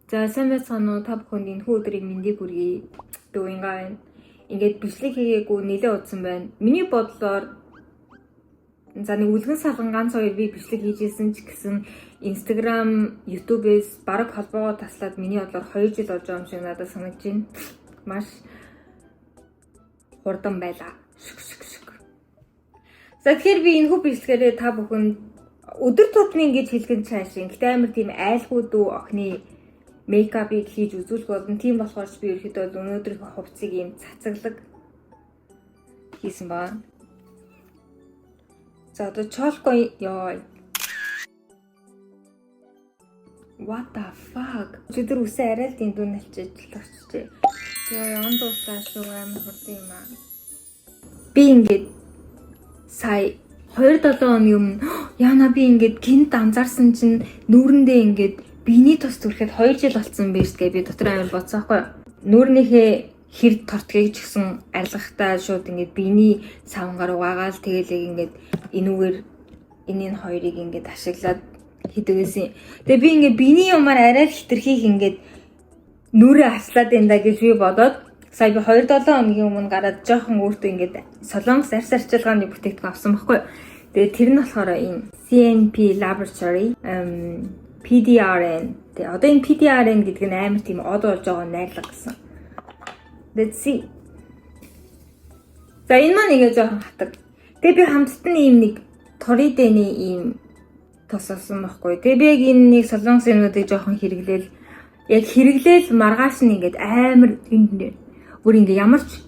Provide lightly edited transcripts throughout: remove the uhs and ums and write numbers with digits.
За сайн байцгаана уу, та бүхэнд энэхүү өдрийн мэндийг хүргэе. Ингээд бичлэг хийгээгүй нэлээд удсан байна. Миний бодлоор нэг үлгэн салган ганц хоёр би бичлэг хийжсэн ч гэсэн Instagram, YouTube-с бараг холбоогоо таслаад миний бодлоор 2 жил болж байгаа юм шиг надад санагдаж байна. Маш хурдан байлаа. За тэгэхээр би энэхүү бичлэгээрээ та бүхэнд өдөр тутмын гэж хэлгэн цаашин. Гэтэ амар тийм айлгүй дүү охины мейкапыг хийж үзүүлэх болно. Тийм болохоор би ерөөхдөө өнөөдрийнхөө хувцсыг ийм цацаглаг хийсэн баа. За одоо чолко ёо. What the fuck? Өдөр үсээ арай л тийм дүүн алчижлагчжээ. Яа ян дуусаа шүү амар хурдан юм аа. Би ингээд сая 2-7 хоногийн өмнө яана би ингээд гинт анзаарсан чинь нүүрэндээ ингээд биений тус зүрхэд 2 жил болсон байж гээ би дотор амар бодсон байхгүй юу. Нүүрнийхээ хэр тортгийг ч гэсэн арилгахтаа шууд ингээд биений савнгаар угаагаал тэгэл ингээд энүүгээр энийн хоёрыг ингээд ашиглаад хийдэгсэн. Тэгээ би ингээд биений юмар арай л хитрхийх ингээд нүрээ аслаад энэ да гэж би бодоод сая би 2-7 хоногийн өмнө гараад жоохон өөртөө ингээд солонгос арьс арчилгааны бүтээгдэхүүн авсан байхгүй юу. Тэгээ тэр нь болохоор энэ CNP Laboratory PDRN. Тэгээ одоо энэ PDRN гэдэг нь амар тийм од болж байгаа найрлага гэсэн. Let's see. За энэ маань ингээ жоохон хатаг. Тэгээ би хамтд нь ийм нэг торидений ийм тосолсон байхгүй. Тэгээ би яг энэ нэг солонгос юмнуудыг жоохон хэрэглээл. Яг хэрэглээл маргааш нь ингээд амар энэ бүр ингээ ямар ч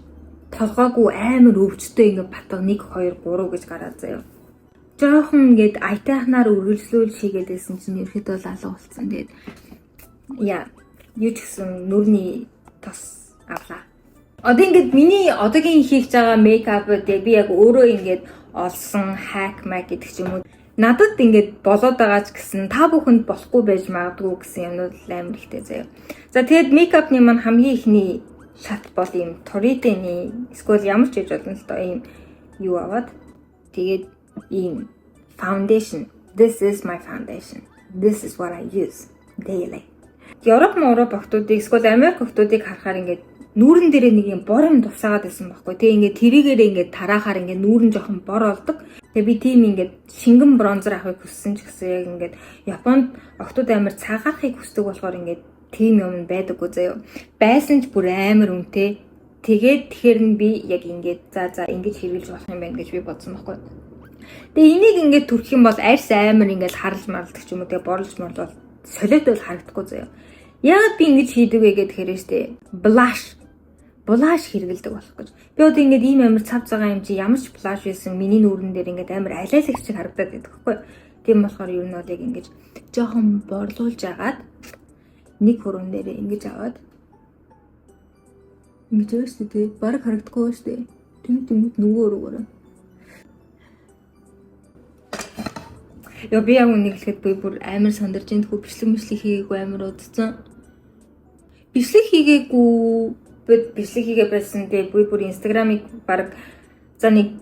толгоогүй амар өвчтөй ингээ батга 1 2 3 гэж гараад заяа. Жоохон ингээд айтайхнаар үргэлжлүүл шигээд байсан чинь ерөөхдөө алга болсон. Тэгээд яа, юу ч гэсэн нүрний тос авлаа. Одоо ингээд миний одоогийн хийж байгаа мейкап дээр би яг өөрөө ингээд олсон хак мак гэдэг ч юм уу. Надад ингээд болоод байгаа ч гэсэн та бүхэнд болохгүй байж магадгүй гэсэн юмнууд амар ихтэй заяа. За тэгээд мейкапны маань хамгийн ихний шат бол ийм торидений эсвэл ямар ч хийж болно л доо ийм юу аваад тэгээд ийм foundation. This is my foundation. This is what I use daily. Европ охтуудыг эсвэл Америк охтуудыг харахаар ингээд нүүрэн дээрээ нэг юм бор юм тусаагаад байсан байхгүй. Тэгээ ингээд тэрийгээрээ ингээд тараахаар ингээд нүүрэн жоохон бор болдог. Тэгээ би тийм ингээд шингэн бронзер авахыг хүссэн ч гэсэн яг ингээд Японд охтууд амар цагаахыг хүсдэг болохоор ингээд тийм юм байдаггүй заяа. Байсан ч бүр амар үнэтэй. Тэгээд тэгэхээр нь би яг ингээд за ингэж хэрэгжилж болох юм байна гэж би бодсон байхгүй. Тэгээ энийг ингээд түрхэх юм бол арьс амар ингээд харалж маралдаг ч юм уу тэгээ борлож морлол солиот бол харагдахгүй заяа. Яагаад би ингэж хийдэг вэ гэхээр штэ блаш хэрэгэлдэг болох гэж. Би одоо ингээд ийм амар цав цагаан юм чи ямар ч блаш байсан миний нүүрэн дээр ингээд амар алиалах шиг харагдаад байдаг байхгүй. Тийм болохоор юу нөт яг ингэж жоохон борлуулж агаад нэг хүрэн дээр ингэж аваад ингэж өстө тэг бараг харагдахгүй штэ. Тэм нөгөө рүүгээр. Яа би яг үнийг хэлэхэд би бүр амар сандарч энэ хүү бичлэг хийгээгүй амар удсан. Бичлэг хийгээ байсан дээ би бүр Instagram-ыг баг за нэг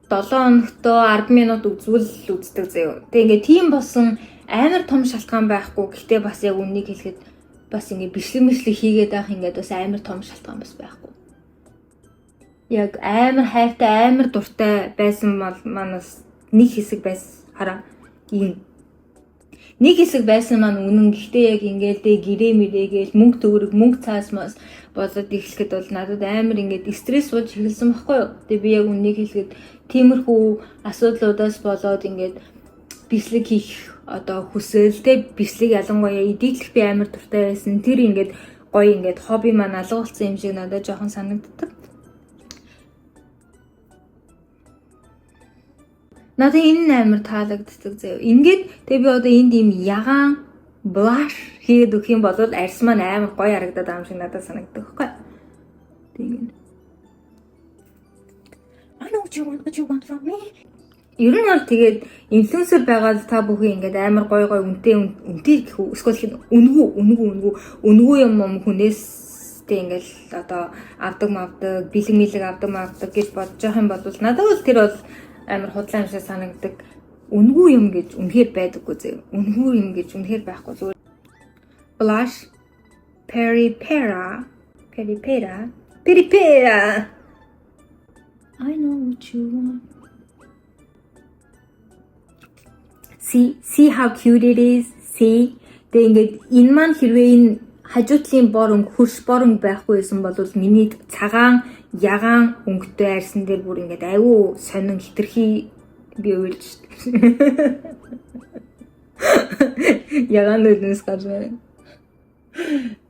7 хоногтоо 10 минут үздэг заяа. Тэгээ ингээ тийм болсон амар том шалтгаан байхгүй. Гэхдээ бас яг үнийг хэлэхэд бас ингээ бичлэг хийгээд байх ингээд бас амар том шалтгаан бас байхгүй. Яг амар хайртай амар дуртай байсан манаас нэг хэсэг байсан хараа. Ийм нэг хэсэг байсан маань үнэн гэхдээ яг ингээл дэ гэрээ мэрээгээл мөнгө цаасмаас болоод эхлэхэд бол надад амар ингээд стресс болж эхэлсэн байхгүй юу. Тэгээ би яг үнийг хэлэхэд тиймэрхүү асуудлуудаас болоод ингээд бичлэг хийх одоо хүсэлтэй бичлэг ялангуяа эдийлэх би амар дуртай байсан. Тэр ингээд гоё ингээд хобби маань алга болсон юм шиг надад жоохон санагддаг. Надад энэ амар таалагддаг заяа. Ингээд тэгээ би одоо энд ийм ягаан blush хийгээд өгөх юм бол арьс маань амар гоё харагдаад байгаа юм шиг надад санагддаг байхгүй. Тэгээд I know what you want from me. Ер нь бол тэгээд инфлюенсер байгаад та бүхэн ингээд амар гоё үнэтэй гэх үү эсвэл үнэгүй юм хүнээс ингээд одоо авдаг бэлэг авдаг гэж бодож байгаа юм бол надад бол тэр бол амар худлаа юм шиг санагддаг. Үнгүй юм гэж үнэхээр байдаггүй зөө. Үнгүй юм гэж үнэхээр байхгүй зүгээр. Blush Peripera. I know what you want. See how cute it is. See. Тэгээ ингээд энэ маань хэрвээ энэ хажуутлын бор өнгө хөрш бор өнгө байхгүй байсан бол миний цагаан ягаан өнгөтэй арьсан дээр бүр ингээд аюу сонин хитрхи би уйлж шүү дээ. Ягаан нүднээс гарч байна.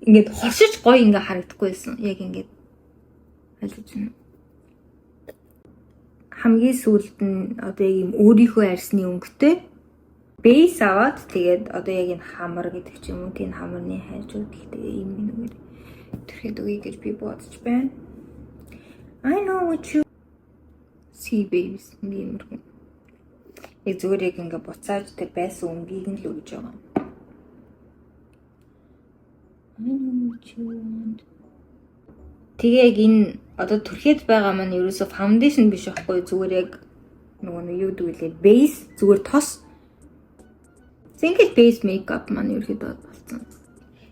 Ингээд хоршиж гоё ингээ харагдахгүй байсан. Яг ингээд ойлгож байна. Хамгийн сүүлд нь одоо яг юм өөрийнхөө арьсны өнгөтэй бейс аваад тэгээд одоо яг энэ хамар гэдэг ч юм уу тийм хамарны хайжууд гэхдээ ийм нэгээр тэрхэд үгүй гэж би бодож байна. I know what you see babies нэмэрхүү. Яг зүгээр яг ингээ буцааж тэр байсан өнгийг нь л өгж байгаа. I know what you want. Тэгээ яг энэ одоо түрхэд байгаа маань ерөөсө foundation биш байхгүй зүгээр яг нөгөө юу дүүлээ base зүгээр тос. Single base makeup маань ерөөдөө болсон.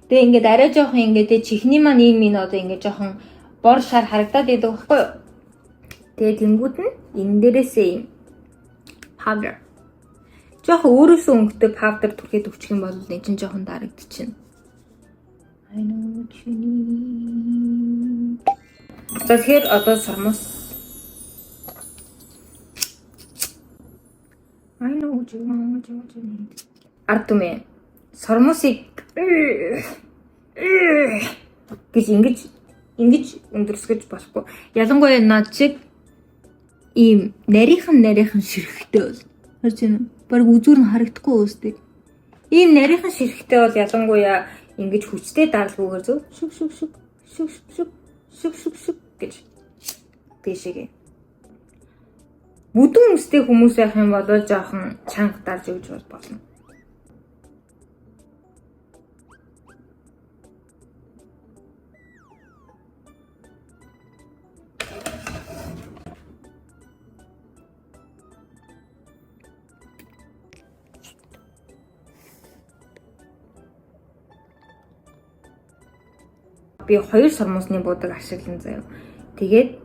Тэгээ ингээд арай жоохон ингээд чихний маань ийм одоо ингээд жоохон бор шар харагдаад байдаг байхгүй юу? Тэгээ тэнгууд нь энэ дээрээсээ ийм powder. Жоохон өөрөөсөө өнгөтэй powder түрхэд өгчих юм бол энэ чинь жоохон дарагдчихна. I know what you need. За тэгэхээр одоо сармус. I know what you want. Ард түмээ сармусыг гэж ингэж өндөрсгөж болохгүй. Ялангуяа над шиг ийм нарийнхан ширхэгтэй бол. Харж байна уу? Бараг үзүүр нь харагдахгүй өстэй. Ийм нарийнхан ширхэгтэй бол ялангуяа ингэж хүчтэй даралгүйгээр зөв шүг гэж тийшээгээ. Бүдүүн өстэй хүмүүс байх юм бол жоохон чанга дарж өгч болно. Би 2 сармусны буудаг ашиглан заяа. Тэгээд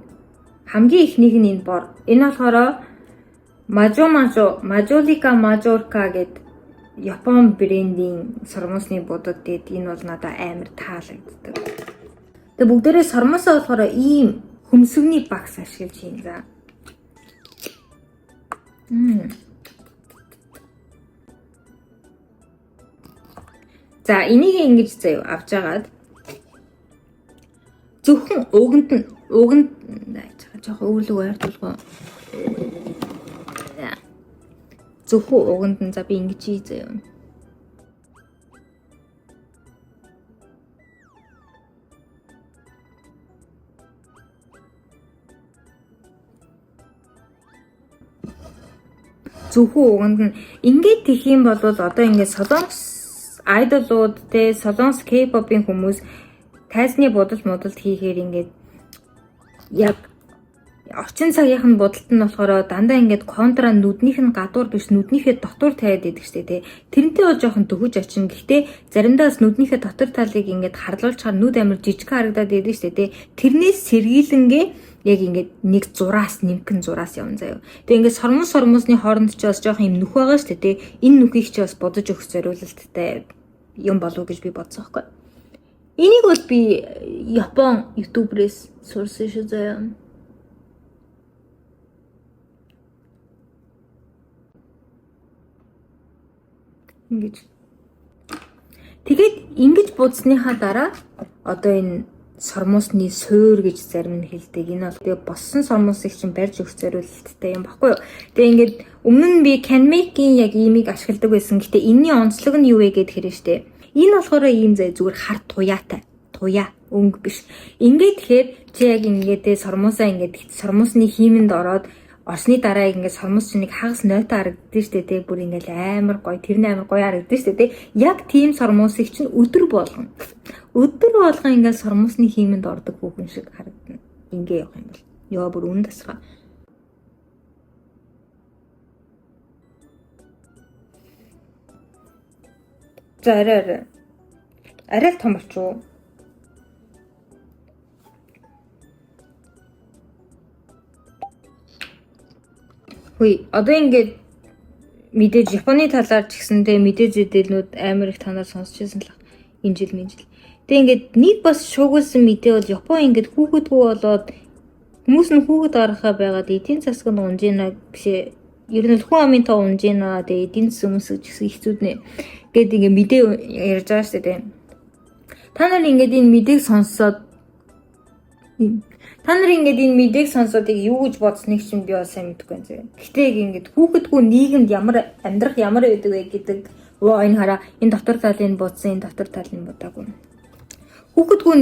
хамгийн ихнийг нь энэ бор. Энэ болохоор Majolica Majorca гэдэг Япон брендийн сармусны буудаг. Тэгээд энэ бол надад амар таалагддаг. Тэгээд бүгдээрээ сармусаа болохоор ийм хөмсгний багс ашиглаж юм за. За энийг ингэж заяа авч агаад зөвхөн уганд жоохон өвлөг ойртуулгоо. Зөвхөн уганд нь за би ингэж хийзээ юм. Зөвхөн уганд нь ингэж тийх юм бол одоо ингэ солонгос айдолууд те солонгос K-pop-ийн хүмүүс тайзны будалд хийхээр ингээд яг орчин цагийнх нь будалд нь болохоор дандаа ингээд контра нүднийх нь гадуур биш нүднийхээ дотор тавиад идэг штэ тий. Тэрнтэй бол жоохон төгөж очин. Гэхдээ заримдаа бас нүднийхээ дотор талыг ингээд харлуулж чаар нүд амир жижиг харагдаад идэг штэ тий. Тэрнээс сэргийлэнгээ яг ингээд нэг зураас нэмхэн зураас явна заяа. Тэгээ ингээд сормусны хооронд ч бас жоохон юм нүх байгаа штэ тий. Энэ нүхийг ч бас бодож өгөх зориулалттай юм болов гэж би бодсон байхгүй. Энийг бол би Япон ютуберээс сурсан шүү заяа. Ингэж. Тэгээд ингэж будсныхаа дараа одоо энэ сормусны суур гэж зарим нь хэлдэг. Энэ бол тэгээ боссон сормусыг чинь барьж өгөх зориулалттай юм баггүй юу? Тэгээ ингээд өмнө нь би Canmake-ийн яг иймийг ашигладаг байсан. Гэтэ энэний онцлог нь юу вэ гэд хэрэг штэ. Энэ болохоор ийм зай зүгээр хар туяатай. Туяа өнгө биш. Ингээд тэгэхээр чи яг ингээд сормусаа ингээд сормусны хиймэнд ороод орсны дараа ингээд сормус чинь нэг хагас нойтоо харагддаг штэ тий. Бүр ингээд амар гоё тэр нь амар гоё харагддаг штэ тий. Яг тийм сормусыг чинь өдөр болгон ингээд сормусны хиймэнд ордог хүүхэн шиг харагдана. Ингээ явах юм бол ёо бүр үн тасгаа. За арай том болчихоо. Хөөе, одоо ингээд мэдээж Японы талаар ч гэсэндээ мэдээж мэдээлнүүд амар их танаар сонсчихсан л энэ жил. Тэгээ ингээд нэг бас шуугуулсан мэдээ бол Япон ингээд хүүхэдгүй болоод хүмүүс нь хүүхэд гаргахаа байгаад эдийн засаг нь унжина бишээ. Ер нь хүн амын тоо унжина. Тэгээ эдийн засаг өмсөж гэсэн хэцүүд нэ. Гээд ингээд мэдээ ярьж байгаа шүү дээ. Та нар ингээд энэ мэдээг сонсоод юу гэж бодсныг чинь би бол сайн мэдэхгүй байна зэ. Гэтэ ингээд хүүхэдгүй нийгэмд ямар амьдрах ямар байдаг вэ гэдэг энэ хараа энэ дотор талын бодсон энэ дотор талын бодаагүй. Хүүхэдгүй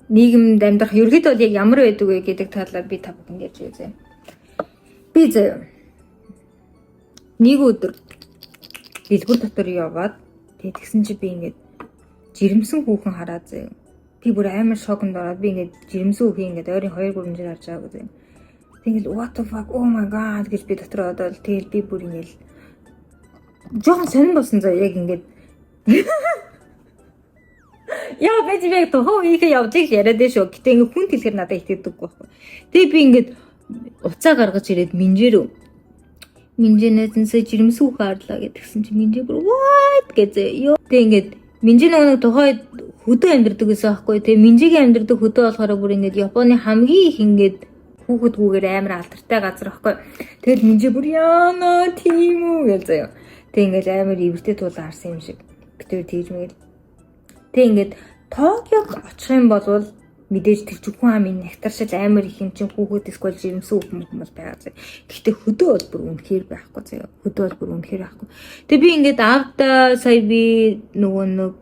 нийгэмд амьдрах ерөөдөө яг ямар байдаг вэ гэдэг талаар би та бүхэнд ярьж байгаа. Би заяа нэг өдөр дэлгүүр дотор яваад тэгсэн чи би ингээд жирэмсэн хүүхэн хараад заяа. Би бүр амар шоконд ороод би ингээд жирэмсэн хүүхэн ингээд ойрын 2-3 жил харж байгаагүй заяа. Тэгэл what the fuck oh my god гэж би дотор одоод тэгэл би бүр ингээд жоохон сонирн болсон заяа яг ингээд яа би яг тохоо их явж яриад шүү. Гэтэ ингээд хүн тэлхэр надад итгэдэг байхгүй. Тэгээ би ингээд уцаа гаргаж ирээд Минжэнээсээ жирэмсэн хүүхэн харлаа гэдгсэн чи Минжээ бүр what гэж тэгээ ингээд Минжээ нэг тухайд хөдөө амьдардаг гэсэн аахгүй. Тэгээ Минжээгийн амьдардаг хөдөө болохоор бүр ингээд Японы хамгийн их ингээд хүүхэдгүйгээр амар алдартай газар аахгүй. Тэгэл Минжээ бүр яана тийм үү гэж заяа. Тэг ингээд амар ивэртэй тулаа харсан юм шиг. Битүүр тэгж мэгэл. Тэг ингээд Токиог очих юм бол мэдээж тэр хүн амын нектаршил амар их юм чинь хүүхэд эсвэл жирэмсэн хүмүүс байгаа зэ. Гэхдээ хөдөө бол бүр үнэхээр байхгүй зэ. Хөдөө бол бүр үнэхээр байхгүй. Тэг би ингээд авда сая би нэг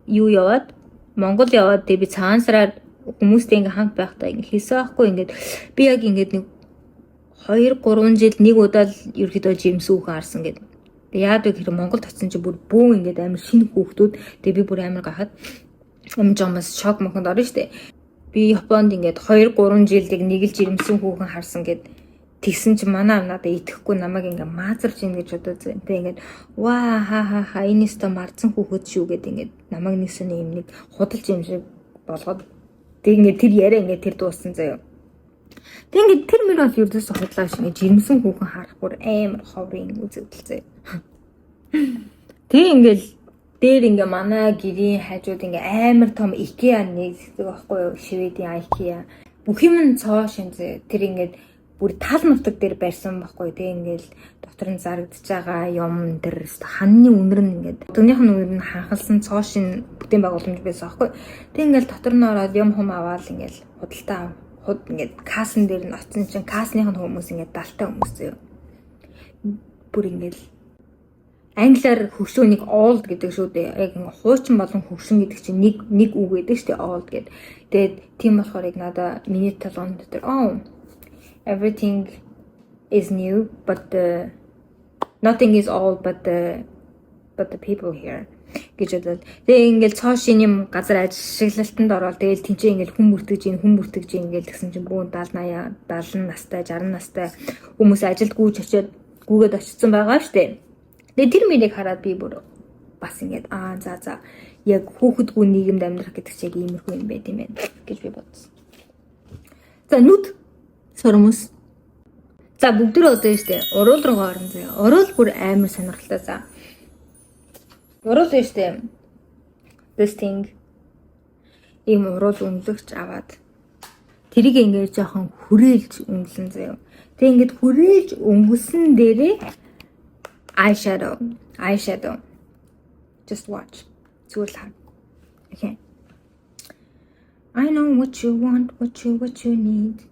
юу яваад Монгол яваад тэг би цаансараар хүмүүстэй ингээ хамт байхдаа ингээ хийсэн байхгүй ингээд би яг ингээд нэг 2-3 жил нэг удаа л ерөөдөө жирэмсэн хүүхэн харсан гэдэг. Тэг яад вэ гэхээр Монголд очсон чи бүр бүүн ингээд амар шинэ хүүхдүүд тэг би бүр амар гахаад жомос шок мохонд орно штэ. Би Японд ингээд 2-3 жилдээ нэг л жирэмсэн хүүхэн харсан гэд тэгсэн чи манай надад итгэхгүй намайг ингээ маазарч ийн гэж бодоод зэ. Ингээд ваа ха энэс та марцсан хүүхэд шүү гэд ингээд намайг нэгсэн юм нэг худалч юм шиг болгоод тэг ингээд тэр яриа ингээд тэр дууссан заяа. Тэг ингээд тэр мөр бол ердөөсөө худлаа шиг жирэмсэн хүүхэн харах бүр амар ховрын үзэгдэл зэ. Тэг ингээд дээр ингээ манай гэрийн хажууд ингээ амар том IKEA нэгдэг байхгүй юу? Шведийн IKEA. Бүх юм цоо шинзээ. Тэр ингээд бүр тал нутаг дээр барьсан байхгүй юу? Тэг ингээл дотор нь зарагдж байгаа юм тэр ханны үнэр нь ингээд өдөрнийх нь үнэр нь ханхалсан цоо шин бүтээн байгууламж байсан байхгүй юу? Тэг ингээл дотор нь ороод юм хум аваад ингээл худалдаа ингээд кассан дээр нь очсон чинь кассных нь хүмүүс ингээд далтай хүмүүс зөө. Бүр ингээл англиар хөгшөөнийг old гэдэг шүү дээ. Яг хуучин болон хөгшин гэдэг чинь нэг үг гэдэг шүү дээ old гэд. Тэгээд тийм болохоор яг надаа миний талон дотор everything is new but nothing is old but the people here гэж бодоод. Тэгээ ингээл цоо шин юм газар ажиглалтанд ороод тэгэл тэнцээ ингээл хүн бүртгэж ингээл гэсэн чинь бүүн 70 80 настай 60 настай хүмүүс ажилд гүйж очиод гүгээд очсон байгаа шүү дээ. Тэгээ тэр мэрийг хараад би бүр бас ингээд за яг хүүхэдгүй нийгэмд амьдрах гэдэг чинь яг иймэрхүү юм байт юм байна гэж би бодсон. За нүд сормос. За бүгдөө одоо штэ уруул руу орно заяа. Уруул бүр амар сонирхолтой за. Уруул штэ. This thing ийм уруул өнгөлөгч аваад тэрийг ингээд жоохон хүрээлж өнгөлөн заяа. Тэг ингээд хүрээлж өнгөлсөн дээрээ eyeshadow. Just watch. Zuul hard. Okay. I know what you want, what you need.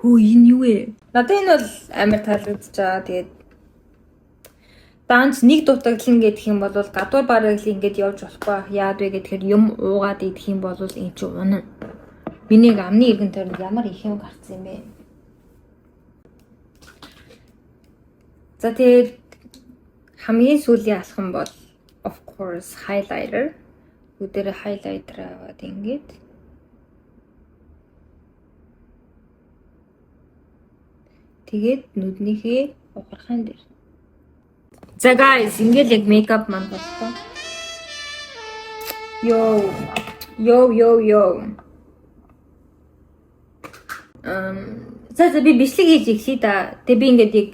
Хөө энэ юу вэ? Надад энэ бол амар таалагдж байгаа. Тэгээд данч нэг дутагдлан гэдэг юм бол гадуур бараг л ингэж явж болохгүй. Яад вэ гэхээр юм уугаад идэх юм бол энэ ч унана. Миний амны иргэн тойронд ямар их юм гарцсан юм бэ? За тэгээд хамгийн сүүлийн алхам бол of course highlighter. Өдөр highlighter аваад ингэж Тэгээд нүднийхээ угархан дээр. За guys, ингээл яг мейкап маань боллоо. Йоо. За би бичлэг хийж ихлий да. Тэгээ би ингээд яг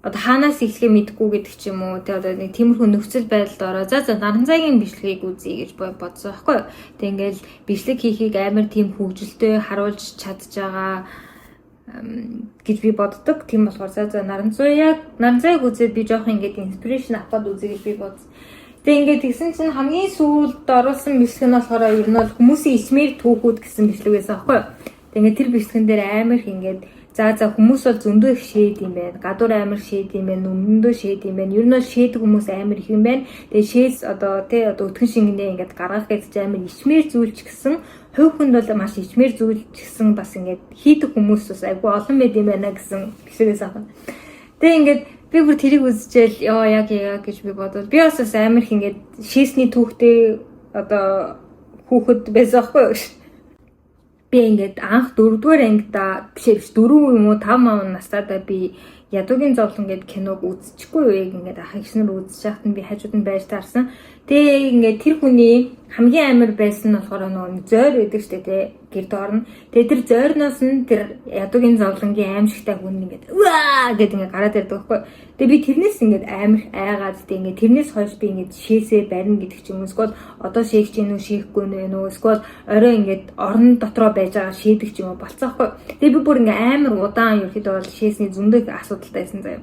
одоо хаанаас эхлэхээ мэдэхгүй гэдэг ч юм уу. Тэгээ одоо нэг тиймэрхүү нөхцөл байдалд ороо. За наран цагийн бичлэгийг үзье гэж бодсон байхгүй юу. Тэгээ ингээд бичлэг хийхийг амар тийм хөвгөлтэй харуулж чадж байгаа гэж би боддог. Тийм болохоор за наран цагийг үзээд би жоох ингээд инспирэшн аваад үзье гэж би бодсон. Тэгээ ингээд тэгсэн чинь хамгийн сүүлд оруулсан бичлэг нь болохоор ер нь бол хүмүүсийн ичмэр түүхүүд гэсэн бичлэг байсан байхгүй юу. Тэгээ ингээд тэр бичлэгэн дээр амар их ингээд за хүмүүс бол зөндөө их шээд юм байна. Гадуур амар шээд юм байна. Өмнөдөө шээд юм байна. Ер нь бол шээдэг хүмүүс амар их юм байна. Тэгээ шээс одоо өтгөн шингэнээ ингээд гаргах гэж амар ичмэр зүйлч гэсэн хувь хүнд бол маш ичмэр зүйлч гэсэн бас ингээд хийдэг хүмүүс бас айгүй олон байд юм байна гэсэн бичлэгээс авах. Тэгээ ингээд би бүр тэрийг үзчихэл яг гэж би бодвол би бас амар их ингээд шээсний түүхтэй одоо хүүхэд байсан байхгүй юу. Би ингээд анх 4-р ангида биш 4 юм уу 5 настайдаа би ядуугийн зовлон гэдэг киног үзчихгүй юу ингээд ах ихснэр үзэж байхад нь би хажууд нь байж таарсан. Тэгээ ингээд тэр хүний хамгийн амар байсан нь болохоор нөгөө зойр байдаг штэ тий гэрд орно. Тэгээ тэр зойрноос нь тэр ядуугийн зовлонгийн аимшигтай хүн ингээд ваа гэдэг ингээд гараад ирдэг байхгүй. Тэгээ би тэрнээс ингээд амар айгаад тий ингээд тэрнээс хойш би ингээд шээсээ барина гэдэг ч юм уу. Эсвэл одоо шээх чинь үү шээхгүй нөө эсвэл орой ингээд орон дотроо байж байгаа шээдэг ч юм уу болцоохгүй. Тэгээ би бүр ингээд амар удаан ерөөхдөө бол шээсний зөндөө асуудалтай байсан заяа.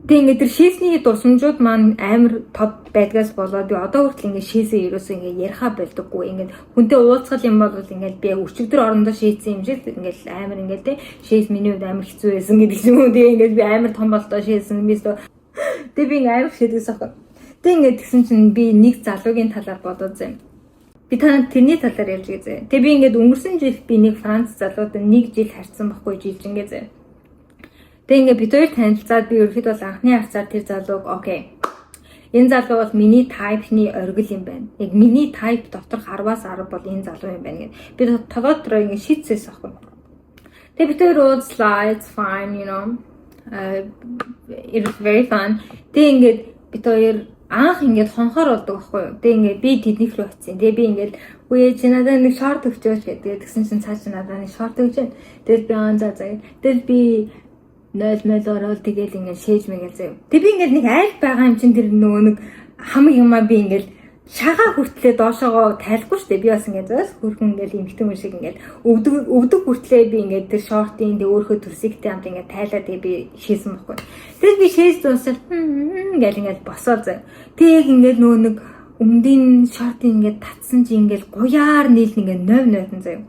Тэгээ ингээд тэр шээсний дурсамжууд маань амар топ байдгаас болоод би одоо хүртэл ингээд шээсээ ерөөсөө ингээд яриха болдоггүй. Ингээд хүнтэй уулзах юм бол ингээд би өчигдөр орондоо шээсэн юм шиг ингээд амар ингээд те шээс миний хувьд амар хэцүү байсан гэдэг юм уу. Тэгээ ингээд би амар том болтоо шээсэн юм биш. Тэгээ би ингээд амар шээдээс ахгүй. Тэгээ ингээд тэгсэн чинь би нэг залуугийн талаар бодоод зам. Би танад тэрний талаар ярьж байгаа. Тэгээ би ингээд өнгөрсөн жил би нэг Франц залуутай 1 жил харьцсан байхгүй жилжингээ зав. Тэгээ ингээд бид хоёр танилцаад би ерөөхдөө бол анхны харцаар тэр залууг окей. Энэ залуу бол миний тайпны оргил юм байна. Яг миний тайп доторх 10-аас 10 бол энэ залуу юм байна гэд. Би толгой дотроо ингээд шийдсээс ахгүй. Тэгээ бид хоёр уулзлаа, it's fine, you know. It was very fun. Тэгээ ингээд бид хоёр анх ингээд хонхоор болдог байхгүй юу. Тэгээ ингээд би тэднийх рүү очив. Тэгээ би ингээд үе чи надад нэг шорт өгчөөч гэдэг. Тэгсэн чинь цааш надад нэг шорт өгч. Тэгээд би за. Тэгээд би 0 ороод тэгэл ингээд шээж мэгэл заяа. Тэг би ингээд нэг айл байгаа юм чин тэр нөгөө нэг хамаг юмаа би ингээд шагаа хүртлээ доошоогоо тайлахгүй штэ. Би бас ингээд зөөс хөрхөн ингээд эмхтэн хүн шиг ингээд өвдөг хүртлээ би ингээд тэр шортын дэ өөрхөө төрсигтэй хамт ингээд тайлаа тэгээ би шээсэн байхгүй. Тэгэл би шээж дуусаад гэл ингээд босоод заяа. Тэг ингээд нөгөө нэг өмдийн шортын ингээд татсан чи ингээд гуяар нийл ингээд 0 заяа.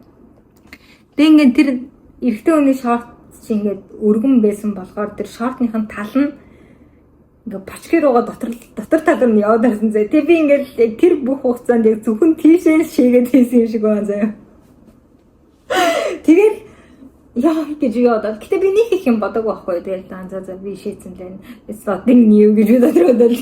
Тэг ингээд тэр эрэгтэй хүний шорт чи ингээд өргөн байсан болохоор тэр шортныхын тал нь ингээд бочки руугаа дотор талар нь яваад ирсэн зэ. Тэг би ингээд тэр бүх хугацаанд яг зөвхөн тийшээс шийгээд хийсэн юм шиг байна заяа. Тэгээд яа гэж яваад. Гэтэ би нэг их юм бодог байхгүй. Тэгэл за би шийдсэн лээ. It's nothing new гэж бодоод.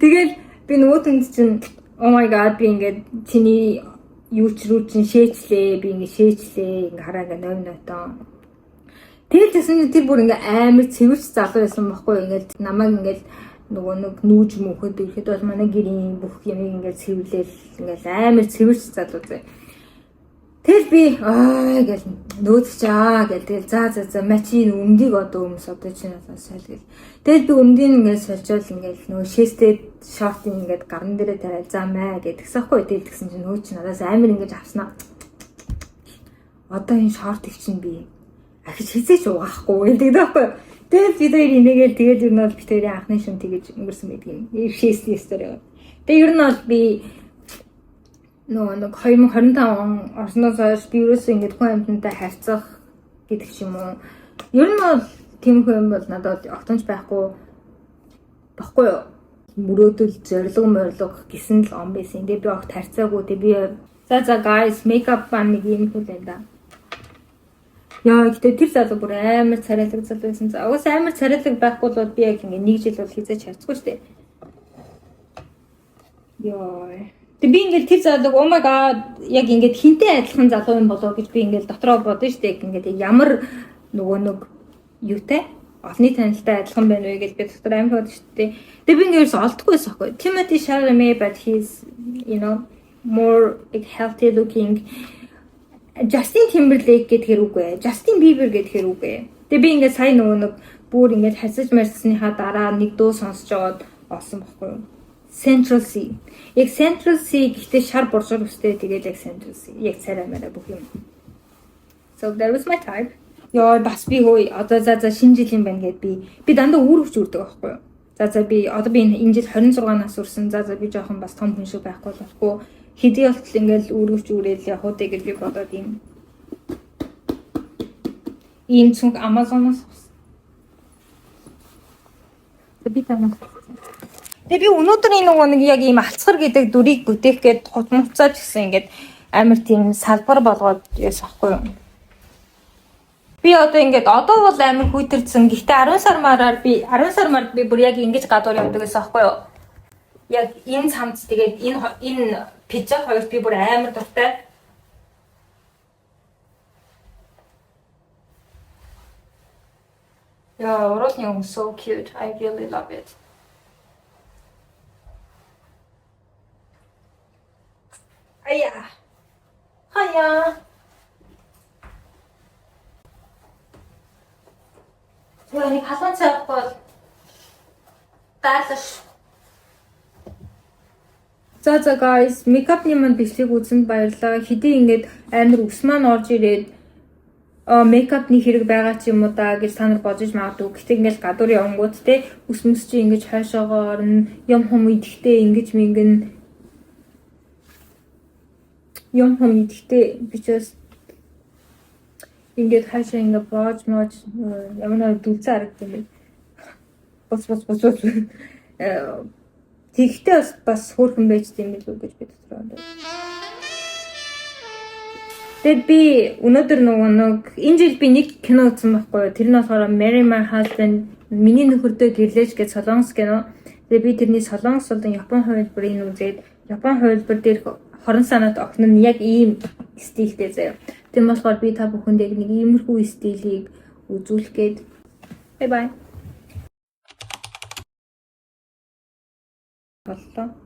Тэгэл би нөгөөтөнд чинь oh my god би ингээд чиний юу ч рүү чинь шээчлээ. Би ингээд шээчлээ. Ингээд хараа ингээд 0 тэгэл тэсэн тэр бүр ингээ амар цэвэрч залуу байсан байхгүй ингээл намайг ингээл нөгөө нэг нүүж мөхөд ирэхэд бол манай гэрийн бүх юм ингээл цэвэрлэл ингээл амар цэвэрч залуу зэ. Тэгэл би гэл нөөцчаа гэл тэгэл за мачи өмдийг одоо өмс одоо чинь соль гэл. Тэгэл би өмдийг ингээл сольжол ингээл нөгөө шээстэй шортын ингээд гарн дээрээ тариал заамаа гэдгсэхгүй тэгэл тэгсэн чинь нөөч надаас амар ингэж авснаа. Одоо энэ шорт их чинь би ахиж хизээч угаахгүй гэдэг байхгүй. Тэгэл бид хоёр инээгээл тэгээд ер нь бол бид хоёрын анхны шүн тэгэж өнгөрсөн байдаг юм. Шээсний стори. Тэгээд ер нь бол би нэг 2025 он орсноос хойш би ерөөсөө ингэж хүн амьтантай харьцах гэдэг ч юм уу. Ер нь бол тиймэрхүү юм бол надад огтонч байхгүй юу. Мөрөөдөл зориг гэсэн л он байсан. Тэгээд би огт харьцаагүй. Тэгээд би за guys makeup бан нэг юм хөл энэ да. Яа гэхдээ тэр залуу бүр амар царайлаг залуу байсан. Угаас амар царайлаг байхгүй бол би яг ингэ 1 жил бол хизээч харцгүй шүү дээ. Яа. Тэг би ингээл тэр залууг oh my god яг ингээд хинтээ адилхан залуу юм болоо гэж би ингээд дотроо бодсон шүү дээ. Ингээд ямар нөгөө нэг юутай олны танилтай адилхан байна вэ гэж би дотор амар бодсон шүү дээ. Тэгээ би ингээд олдохгүй байсан байхгүй. Timothy Chalamet but he's more like healthy looking. Justin Timberlake гэдгээр үгүй. Justin Bieber гэдгээр үгүй. Тэгээ би ингээд сая нөгөө нэг бүр ингээд хасаж марсныхаа дараа нэг дуу сонсож аваад олсон байхгүй юу? Central C. Яг Central C гэхдээ шар боржор үстэй тэгээд яг Central C. Яг царай мараа бүх юм. So that was my type. Яа бас би хөөе одоо за шинэ жилийн байна гэд би дандаа үүрэгч үрдэг байхгүй юу? За би одоо би энэ жил 26 нас хүрсэн. За би жоохон бас том хүн шиг байхгүй болохгүй. Хэдий болтол ингээл үүрэгч үүрэл яг хөө гэж би бодоод ийм цүнх Amazon-оос би танах. Тэгээ би өнөөдрийн нөгөө нэг яг ийм алцгар гэдэг дүрийг бүтээх гээд хутмцаад гисэн ингээд амар тийм салбар болгоод яасан хгүй юу. Би одоо ингээд одоо бол амар хүйтэрсэн. Гэхдээ 10 сар мараар би бүр яг ингэж гадуур явдаг гэсэн хгүй юу. Яг энэ цамц тэгээд энэ пижак хоёрт би бүр амар дуртай. Yeah, уралын so cute. I really love it. Hiya. Нэг халуун цай бол даалш. За guys, makeup-ны манд бичлэг үзсэнд баярлалаа. Хэдий ингээд амар ус маань орж ирээд makeup-ны хэрэг байгаа ч юм уу да гэж та нар бодож магадгүй. Гэхдээ ингээд гадуур явангууд те ус мөс чи ингэж хайшаагаар нь юм хум идэхтэй ингэж мингэн юм хум идэхтэй би just ингээд хайшаа ингээд боож мож ямар нэг дүлцэн харагдсан юм. Бос. Тэгтээ бас хөөрхөн байж тийм билүү гэж би дотроо бодсон. Тэгэд би өнөөдөр нэг энэ жил би нэг кино үзсэн байхгүй юу? Тэр нь болохоор Marry My Husband миний нөхөрдөө гэрлэж гэж солонгос кино. Тэгээ би тэрний солонгос болон Япон хувилбарыг үзээд Япон хувилбар дээр хорон санаат огно нь яг ийм стилтэй заяа. Тийм болохоор би та бүхэндээ нэг иймэрхүү стилийг үзүүлэх гээд bye. Боллоо.